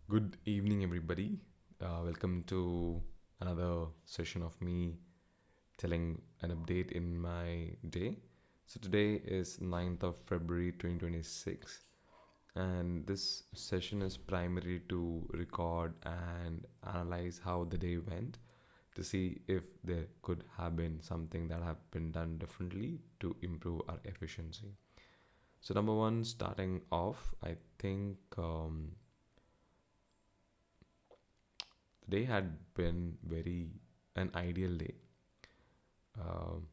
Good evening, everybody. Welcome to another session of me telling an update in my day. So, today is 9th of February 2026, and this session is primarily to record and analyze how the day went to see if there could have been something that have been done differently to improve our efficiency. So, number one, starting off, I think. The day had been very an ideal day. Um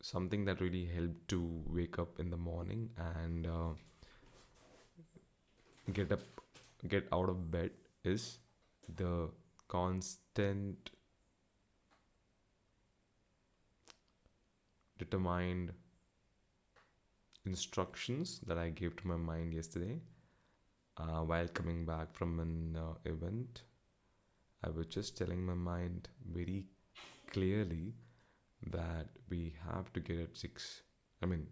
Something that really helped to wake up in the morning and get up, get out of bed is the constant, determined instructions that I gave to my mind yesterday while coming back from an event. I was just telling my mind very clearly that we have to get at 6. I mean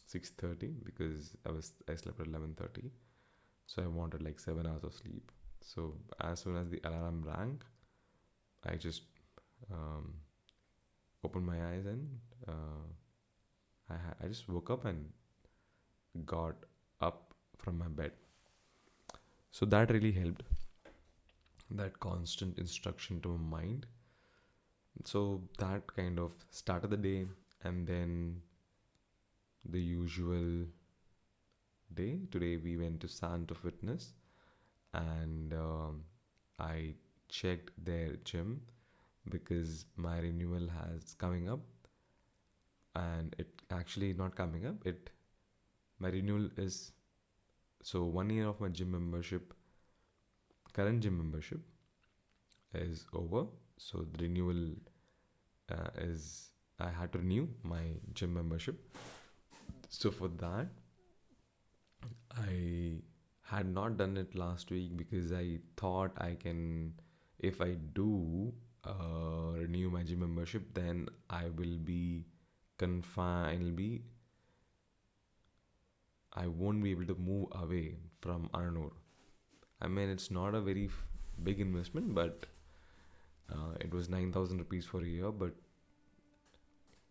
6:30 because I slept at 11:30, so I wanted like 7 hours of sleep. So as soon as the alarm rang, I just um, opened my eyes and uh, I just woke up and got up from my bed. So that really helped. That constant instruction to my mind. So that kind of started the day, and then the usual day. Today we went to Santa Fitness, and I checked their gym because my renewal has coming up, and it actually not coming up. It My renewal is, so 1 year of my gym membership, current gym membership, is over. So the renewal is I had to renew my gym membership. So for that, I had not done it last week because I thought I can, if I do renew my gym membership, then I will be confined. I won't be able to move away from Arnor. I mean, it's not a very big investment, but it was 9,000 rupees for a year. But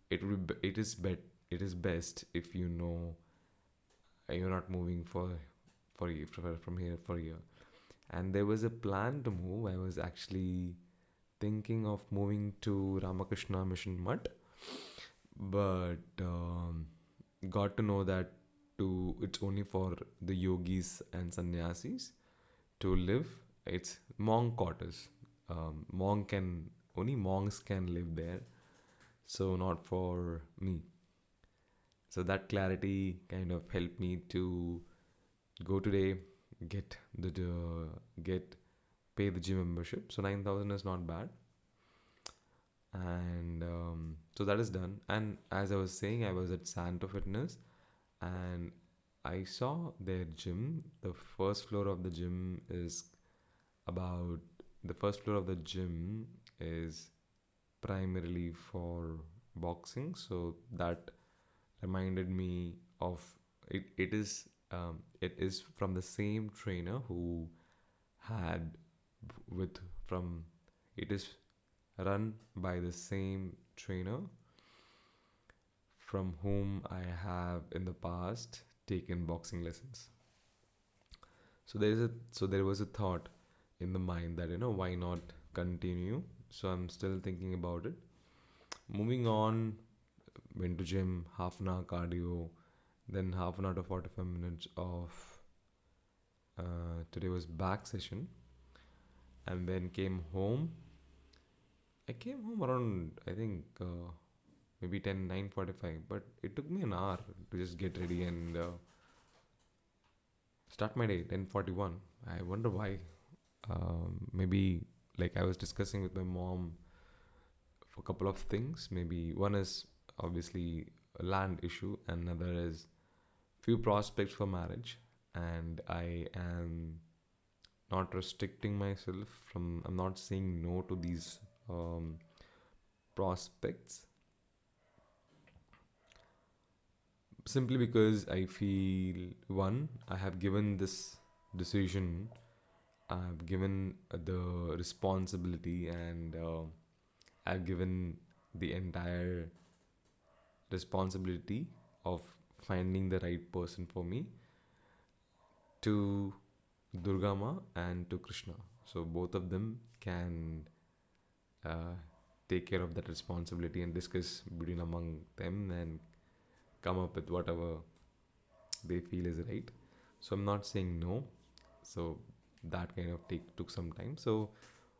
it is best if you know you're not moving from here for a year. And there was a plan to move. I was actually thinking of moving to Ramakrishna Mission Mutt, but got to know that it's only for the yogis and sannyasis to live. It's monk quarters. Monk can Only monks can live there, so not for me. So that clarity kind of helped me to go today, get get pay the gym membership. So 9,000 is not bad, and so that is done. And as I was saying, I was at Santo Fitness, and I saw their gym. About the first floor of the gym is primarily for boxing. So that reminded me of it. It is from the same trainer who had with from it is run by the same trainer from whom I have in the past taken boxing lessons. So there was a thought in the mind that why not continue. So I'm still thinking about it. Moving on, went to gym, half an hour cardio, then half an hour to 45 minutes of today was back session, and then came home. I came home around, I think, maybe 9:45, but it took me an hour to just get ready and start my day. 10:41. I wonder why. Maybe like I was discussing with my mom for a couple of things. Maybe one is obviously a land issue, and another is few prospects for marriage, and I am not restricting myself from. I'm not saying no to these um, prospects simply because I feel, one, I have given this decision, I've given the responsibility, and I've given the entire responsibility of finding the right person for me to Durgama and to Krishna. So both of them can uh, take care of that responsibility and discuss between among them and come up with whatever they feel is right. So I'm not saying no. So that kind of took some time. So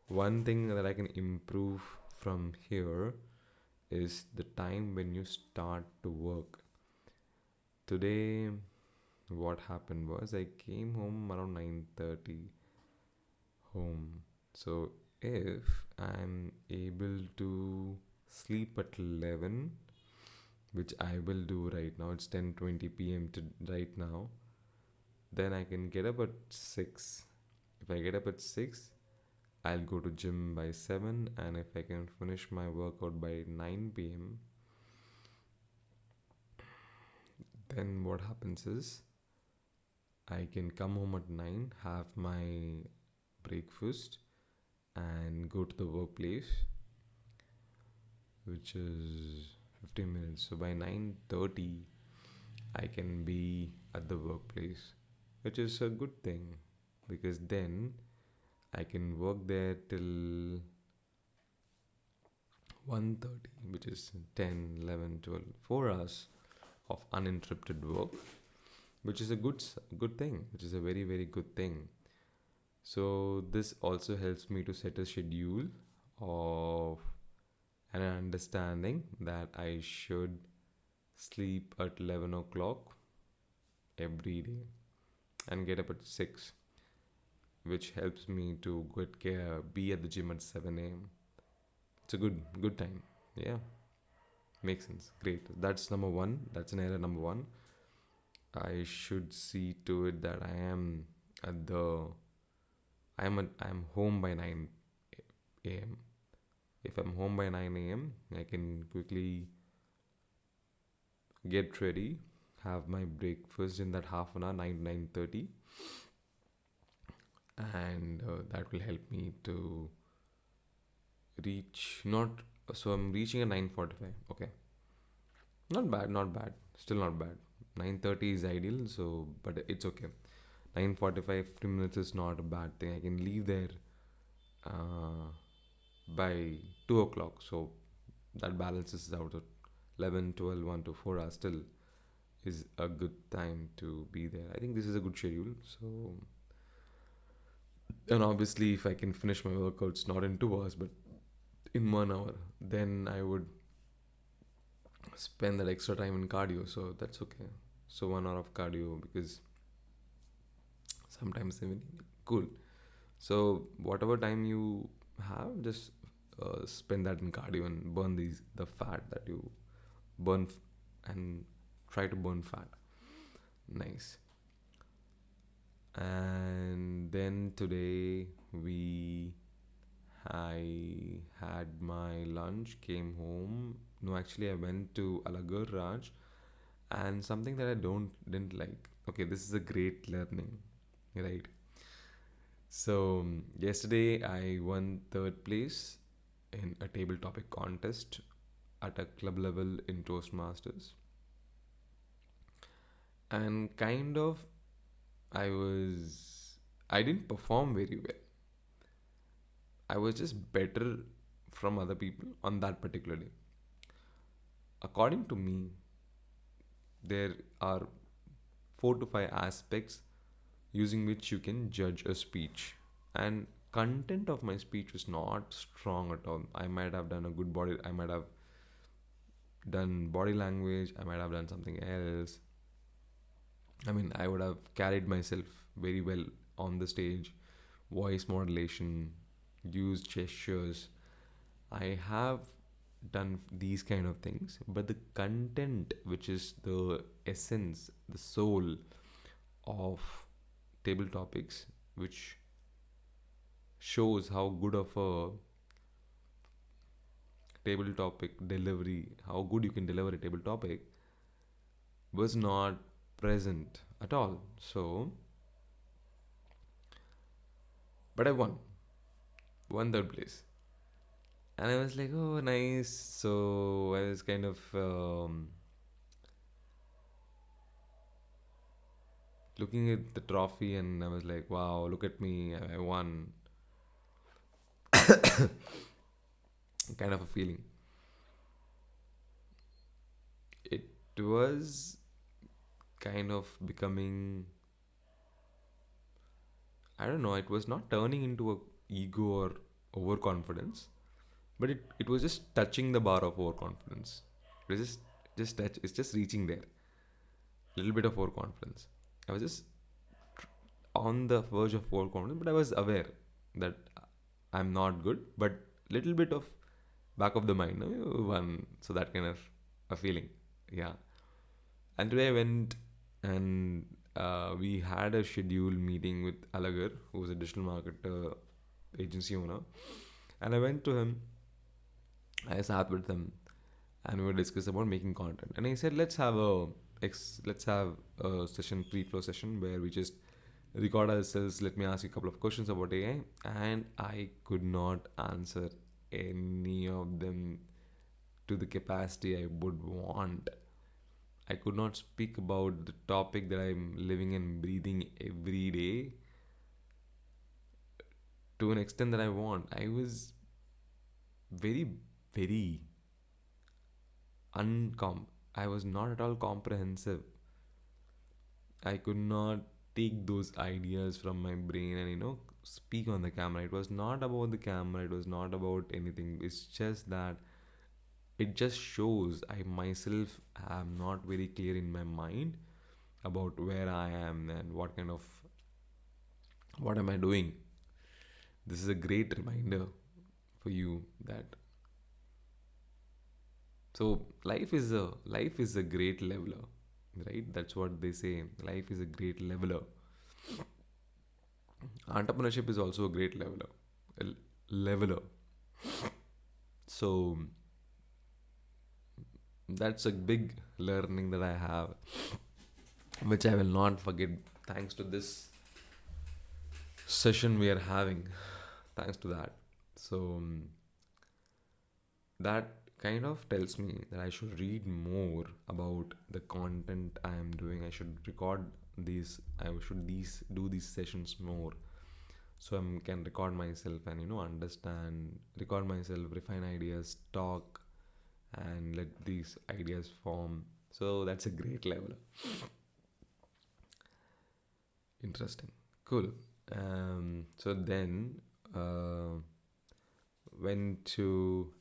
one thing that I can improve from here is the time when you start to work. Today, what happened was I came home around 9:30 home. So if I'm able to sleep at 11, which I will do right now, it's 10:20 p.m. to right now, then I can get up at 6. If I get up at 6, I'll go to gym by 7, and if I can finish my workout by 9 p.m., then what happens is I can come home at 9, have my breakfast, and go to the workplace, which is 15 minutes. So by 9:30, I can be at the workplace, which is a good thing because then I can work there till 1:30, which is 10, 11, 12, 4 hours of uninterrupted work, which is a good thing, which is a very very good thing. So this also helps me to set a schedule of an understanding that I should sleep at 11 o'clock every day and get up at 6, which helps me to be at the gym at 7 a.m. It's a good time. Yeah, makes sense. Great. That's number one. That's an error number one. I should see to it that at the I'm home by 9 a.m. If I'm home by 9 a.m., I can quickly get ready, have my breakfast in that half an hour, 9:30, and that will help me to reach not. So I'm reaching at 9:45. Okay, not bad, not bad. Still not bad. 9:30 is ideal, so but it's okay. 9:45, 15 minutes is not a bad thing. I can leave there uh, by 2 o'clock. So that balances out at 11, 12, 1 to 4 hours still is a good time to be there. I think this is a good schedule. So, and obviously, if I can finish my workouts not in 2 hours but in 1 hour, then I would spend that extra time in cardio. So that's okay. So 1 hour of cardio because sometimes even cool. So whatever time you have, just spend that in cardio and burn the fat that you burn and try to burn fat. Nice. And then today I had my lunch, came home. No, actually, I went to Alagur Raj, and something that I didn't like. Okay, this is a great learning, right? So yesterday I won third place in a table topic contest at a club level in Toastmasters, and kind of I didn't perform very well. I was just better from other people on that particular day. According to me, there are 4 to 5 aspects using which you can judge a speech. And content of my speech was not strong at all. I might have done a good body. I might have done body language. I might have done something else. I mean, I would have carried myself very well on the stage, voice modulation, use gestures. I have done these kind of things, but the content, which is the essence, the soul of table topics, which shows how good of a table topic delivery, how good you can deliver a table topic, was not present at all. So But I won third place. And I was like, oh, nice. So I was kind of looking at the trophy, and I was like, wow, look at me, I won. Kind of a feeling. It was kind of becoming, I don't know, it was not turning into a ego or overconfidence, but it was just touching the bar of overconfidence. It was just touch, it's just reaching there. A little bit of overconfidence. I was just on the verge of overconfidence, but I was aware that I'm not good, but little bit of back of the mind, no, you won. So that kind of a feeling. Yeah. And today I went and we had a scheduled meeting with Alagar, who's a digital marketer agency owner. And I went to him, I sat with him, and we were discussing about making content. And he said, let's have a session, free flow session, where we just record ourselves. Let me ask you a couple of questions about AI. And I could not answer any of them to the capacity I would want. I could not speak about the topic that I'm living and breathing every day to an extent that I want. I was very, very I was not at all comprehensive. I could not take those ideas from my brain and speak on the camera. It was not about the camera, it was not about anything. It's just that it just shows I myself am not very clear in my mind about where I am and what am I doing. This is a great reminder for you that so life is a great leveler, right? That's what they say. Life is a great leveler. Entrepreneurship is also a great leveler. So that's a big learning that I have, which I will not forget thanks to this session we are having. Thanks to that. So that kind of tells me that I should read more about the content I am doing. I should record these. I should do these sessions more, so I can record myself and understand, record myself, refine ideas, talk, and let these ideas form. So that's a great level. Interesting. Cool. So then went to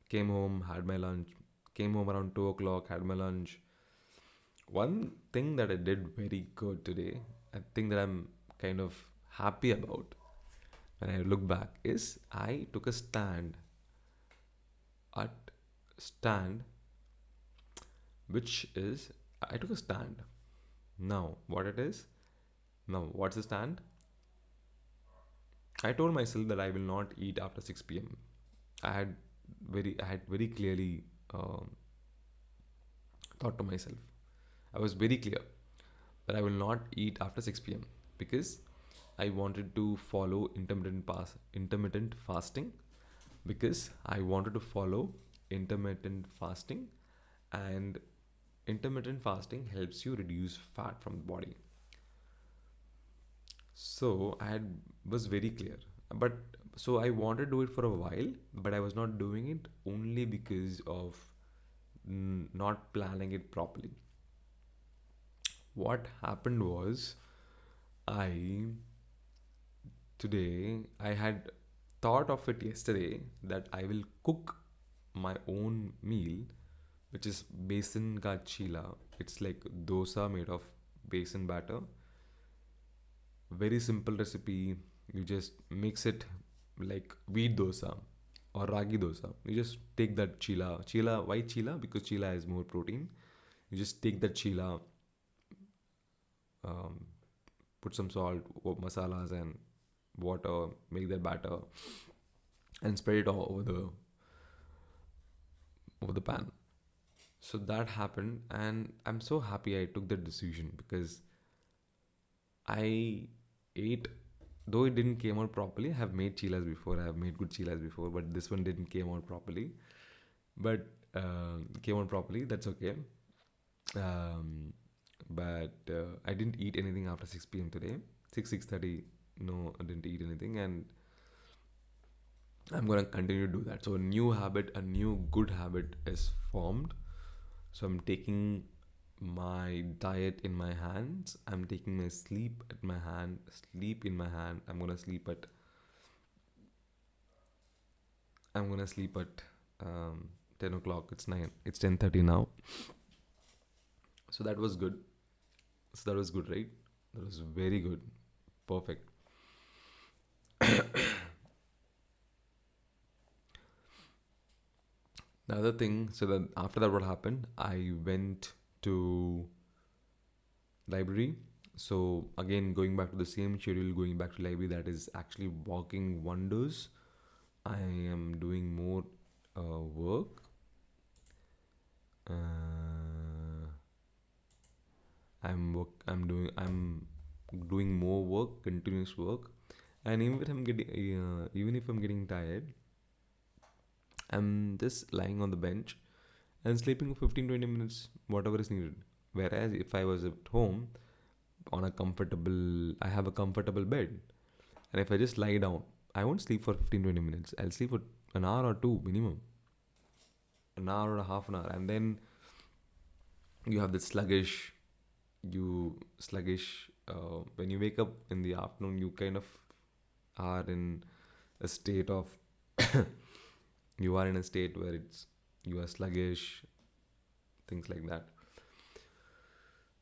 came home, had my lunch, came home around 2 o'clock, had my lunch. One thing that I did very good today, I think that I'm kind of happy about when I look back, is I took a at stand, which is I took a stand. Now, what it is? Now, what's the stand? I told myself that I will not eat after 6 p.m. I had very clearly thought to myself. I was very clear that I will not eat after 6 p.m. because I wanted to follow intermittent fasting, because I wanted to follow intermittent fasting, and intermittent fasting helps you reduce fat from the body. So was very clear, but so I wanted to do it for a while, but I was not doing it only because of not planning it properly. What happened was, I today I had thought of it yesterday that I will cook my own meal, which is besan ka chila. It's like dosa made of besan batter. Very simple recipe. You just mix it like wheat dosa or ragi dosa. You just take that chila, white chila, because chila has more protein. You just take that chila, um, put some salt, masalas, and water, make that batter, and spread it all over the pan. So that happened, and I'm so happy I took that decision because I ate though it didn't came out properly. I have made chilas before. I have made good chilas before, but this one didn't came out properly. But came out properly. That's okay. Um, but I didn't eat anything after 6 p.m. today. 6:30. No, I didn't eat anything, and I'm gonna continue to do that. So a new habit, a new good habit is formed. So I'm taking my diet in my hands. I'm taking my sleep at my hand. Sleep in my hand. I'm gonna sleep at 10 o'clock. It's 9. It's 10:30 now. So that was good. So that was good, right? That was very good. Perfect. The other thing, so that after that, what happened? I went to library. So again, going back to the same schedule, going back to library, that is actually working wonders. I am doing more work. Uh, I'm doing more work, continuous work, and even if I'm getting tired, I'm just lying on the bench and sleeping for 15-20 minutes, whatever is needed. Whereas if I was at home on a comfortable, I have a comfortable bed, and if I just lie down, I won't sleep for 15-20 minutes. I'll sleep for an hour or two minimum, an hour or a half an hour, and then you have this sluggish. When you wake up in the afternoon, you kind of are in a state of you are in a state where you are sluggish, things like that.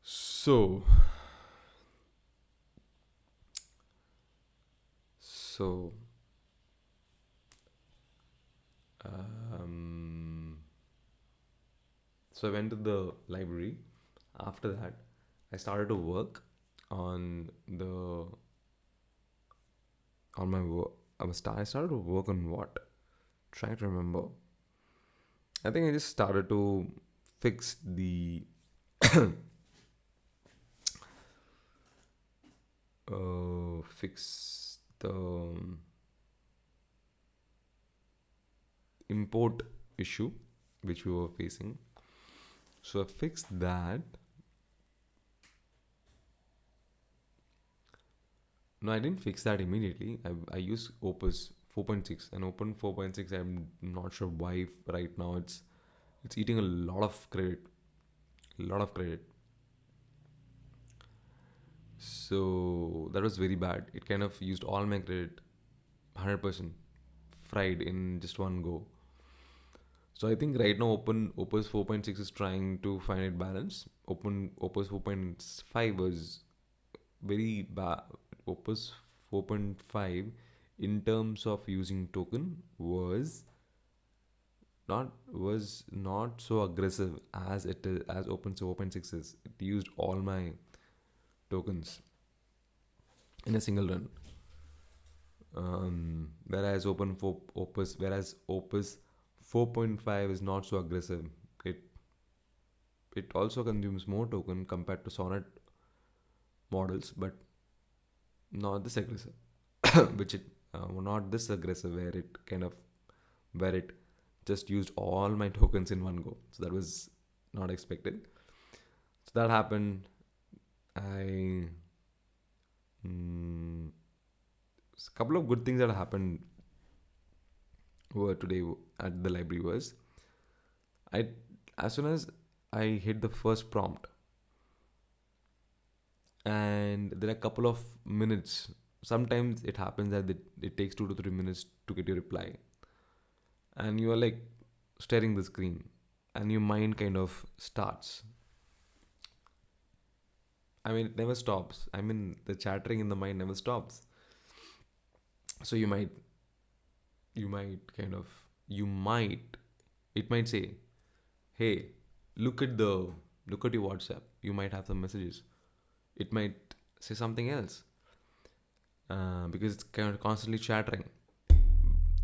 So so um, so I went to the library. After that, I started to work on the on my work. I started to work on what? Trying to remember. I think I just started to fix the fix the import issue which we were facing. So I fixed that. No, I didn't fix that immediately. I used Opus 4.6, and Open 4.6. I'm not sure why right now it's eating a lot of credit, a lot of credit. So that was very bad. It kind of used all my credit, 100% fried in just one go. So I think right now Open Opus 4.6 is trying to find it balance. Open Opus 4.5 was very bad. Opus 4.5 in terms of using token was not so aggressive as it is as Open 4.6 is. It used all my tokens in a single run. Whereas Opus 4.5 is not so aggressive. It it also consumes more token compared to Sonnet models, but not this aggressive. Which it not this aggressive where it just used all my tokens in one go. So that was not expected. So that happened. I A couple of good things that happened were today at the library was I as soon as I hit the first prompt, and there are a couple of minutes. Sometimes it happens that it takes 2 to 3 minutes to get your reply, and you are like staring the screen, and your mind kind of starts. I mean, it never stops. I mean, the chattering in the mind never stops. So you might kind of, you might, it might say, hey, look at the, look at your WhatsApp. You might have some messages. It might say something else because it's kind of constantly chattering.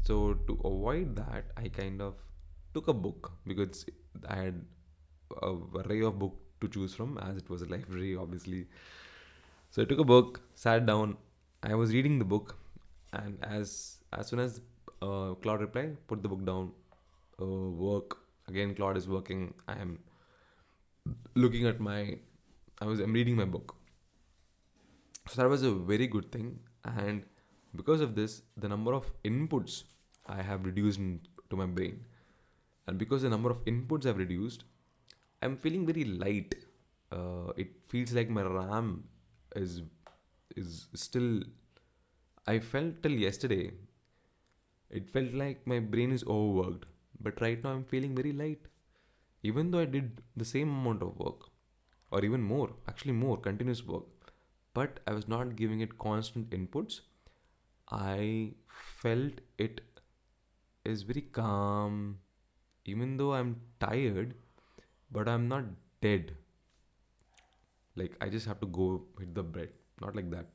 So to avoid that, I kind of took a book because I had a array of book to choose from as it was a library, obviously. So I took a book, sat down, I was reading the book, and as soon as Claude replied, put the book down, work again. Claude is working. I am looking at my. I'm reading my book. So that was a very good thing, and because of this, the number of inputs I have reduced to my brain, and because the number of inputs I've reduced, I'm feeling very light. It feels like my RAM is still. I felt till yesterday. It felt like my brain is overworked, but right now I'm feeling very light. Even though I did the same amount of work, or even more, actually more continuous work, but I was not giving it constant inputs. I felt it is very calm, even though I'm tired, but I'm not dead. Like I just have to go hit the bed, not like that.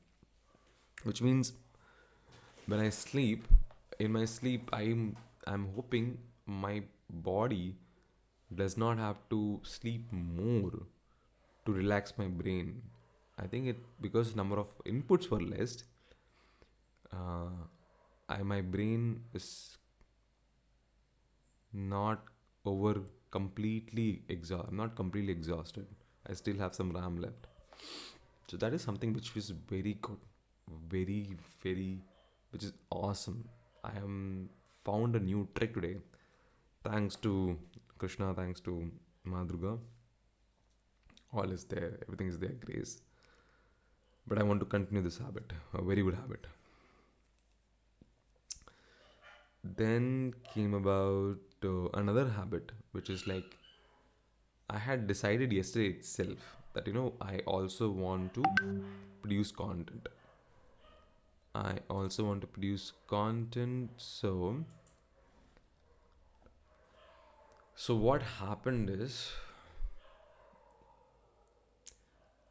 Which means when I sleep, in my sleep, I'm hoping my body does not have to sleep more to relax my brain. I think it because number of inputs were less. Uh, my brain is not over completely exhausted. I'm not completely exhausted. I still have some RAM left. So that is something which was very good, very very, which is awesome. I am found a new trick today, thanks to Krishna, thanks to Madruga. All is there, everything is there, grace. But I want to continue this habit, a very good habit. Then came about another habit, which is like I had decided yesterday itself that I also want to produce content. I also want to produce content. So what happened is,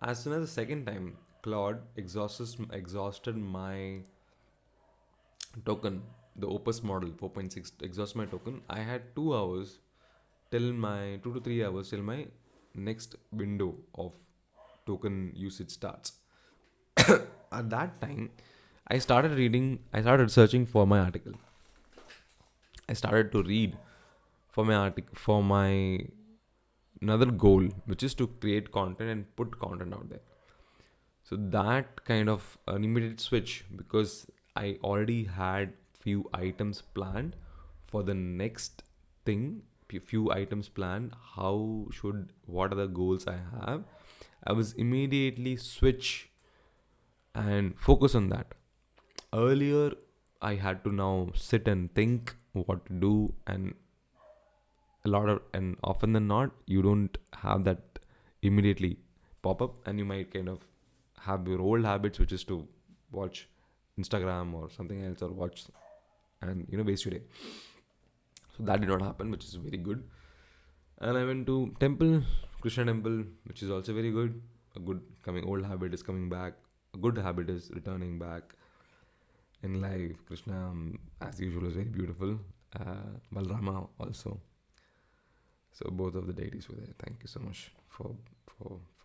as soon as the second time Claude exhausted my token, the Opus model 4.6 exhaust my token. I had 2 hours till my 2 to 3 hours till my next window of token usage starts. At that time, I started searching for my article. I started to read for my article, for my another goal, which is to create content and put content out there. So that kind of an immediate switch, because I already had few items planned for the next thing, few items planned. What are the goals I have? I was immediately switch and focus on that. Earlier, I had to now sit and think what to do, and often than not, you don't have that immediately pop up, and you might kind of have your old habits, which is to watch Instagram or something else, or watch and waste your day. So that did not happen, which is very good. And I went to temple, Krishna temple, which is also very good. A good coming old habit is coming back. A good habit is returning back in life. Krishna, as usual, is very beautiful. Balrama also. So both of the deities were there. Thank you so much for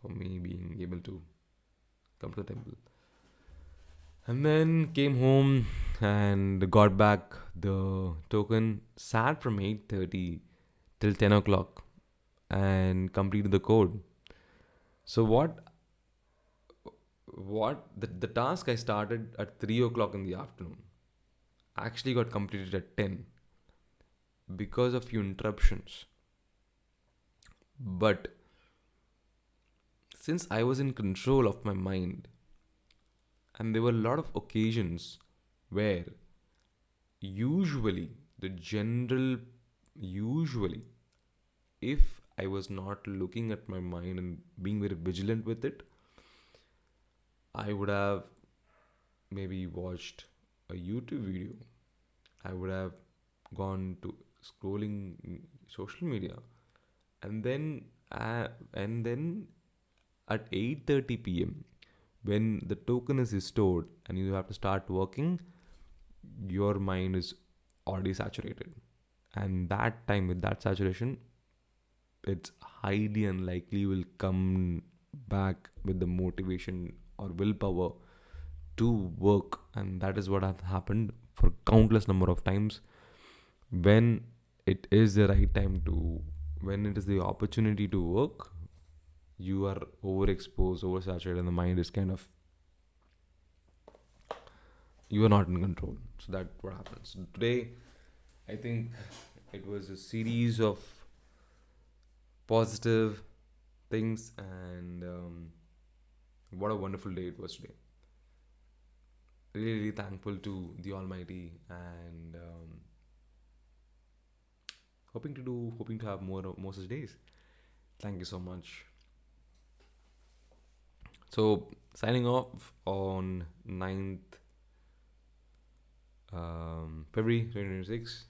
me being able to come to the temple. And then came home and got back the token. Sat from 8:30 till 10 o'clock and completed the code. So what the task I started at 3 o'clock in the afternoon actually got completed at 10 because of few interruptions. But since I was in control of my mind, and there were a lot of occasions where usually the general usually if I was not looking at my mind and being very vigilant with it, I would have maybe watched a YouTube video. I would have gone to scrolling social media, and then at 8:30 p.m. when the token is restored and you have to start working, your mind is already saturated, and that time with that saturation, it's highly unlikely you will come back with the motivation or willpower to work, and that is what has happened for countless number of times. When it is the right time to, when it is the opportunity to work, you are overexposed, oversaturated, and the mind is kind of, you are not in control. So that's what happens today. I think it was a series of positive things, and what a wonderful day it was today. Really, really thankful to the Almighty, and hoping to have more such days. Thank you so much. So signing off on 9th February 2026.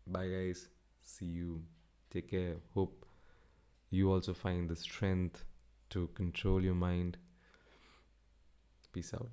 Bye guys. See you. Take care. Hope you also find the strength to control your mind. Peace out.